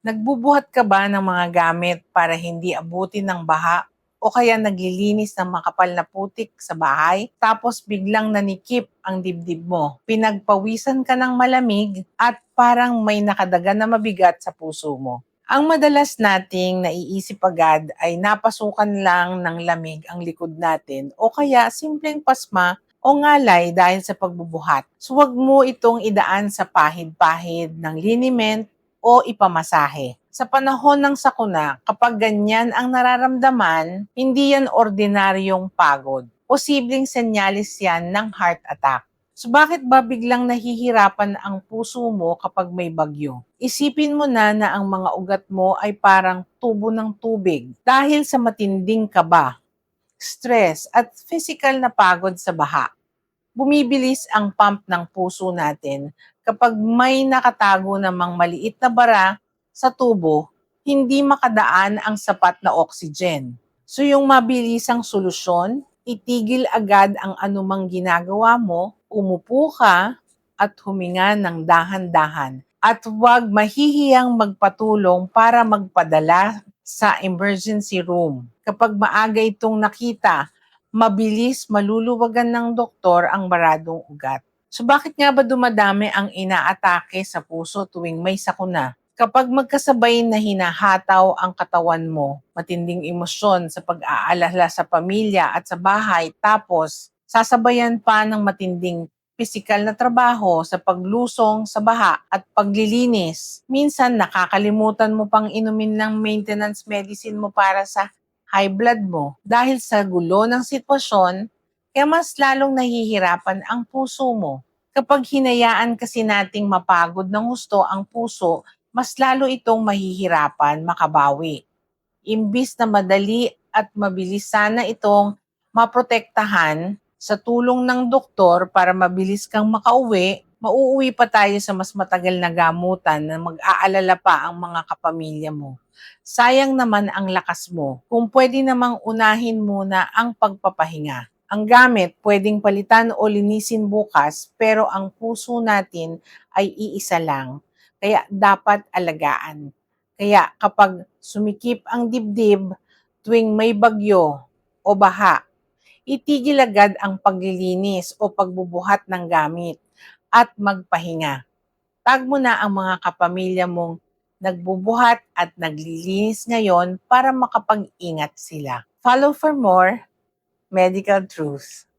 Nagbubuhat ka ba ng mga gamit para hindi abutin ng baha o kaya naglilinis ng makapal na putik sa bahay tapos biglang nanikip ang dibdib mo? Pinagpawisan ka ng malamig at parang may nakadagan na mabigat sa puso mo. Ang madalas nating naiisip agad ay napasukan lang ng lamig ang likod natin o kaya simpleng pasma o ngalay dahil sa pagbubuhat. So wag mo itong idaan sa pahid-pahid ng liniment o ipamasahe. Sa panahon ng sakuna, kapag ganyan ang nararamdaman, hindi yan ordinaryong pagod. Posibleng senyalis yan ng heart attack. So bakit ba biglang nahihirapan ang puso mo kapag may bagyo? Isipin mo na ang mga ugat mo ay parang tubo ng tubig dahil sa matinding kaba, stress at physical na pagod sa baha. Bumibilis ang pump ng puso natin kapag may nakatago namang maliit na bara sa tubo, hindi makadaan ang sapat na oxygen. So yung mabilisang solusyon, itigil agad ang anumang ginagawa mo, umupo ka at huminga ng dahan-dahan. At huwag mahihiyang magpatulong para magpadala sa emergency room. Kapag maaga itong nakita, mabilis maluluwagan ng doktor ang baradong ugat. So bakit nga ba dumadami ang inaatake sa puso tuwing may sakuna? Kapag magkasabay na hinahataw ang katawan mo, matinding emosyon sa pag-aalala sa pamilya at sa bahay, tapos sasabayan pa ng matinding pisikal na trabaho sa paglusong sa baha at paglilinis. Minsan nakakalimutan mo pang inumin ng maintenance medicine mo para sa high blood mo. Dahil sa gulo ng sitwasyon, kaya mas lalong nahihirapan ang puso mo. Kapag hinayaan kasi nating mapagod ng husto ang puso, mas lalo itong mahihirapan makabawi. Imbis na madali at mabilis sana itong maprotektahan sa tulong ng doktor para mabilis kang makauwi, mauuwi pa tayo sa mas matagal na gamutan na mag-aalala pa ang mga kapamilya mo. Sayang naman ang lakas mo. Kung pwede namang unahin muna ang pagpapahinga. Ang gamit pwedeng palitan o linisin bukas, pero ang puso natin ay iisa lang. Kaya dapat alagaan. Kaya kapag sumikip ang dibdib tuwing may bagyo o baha, itigil agad ang paglilinis o pagbubuhat ng gamit at magpahinga. Tag mo na ang mga kapamilya mong nagbubuhat at naglilinis ngayon para makapag-ingat sila. Follow for more medical truths.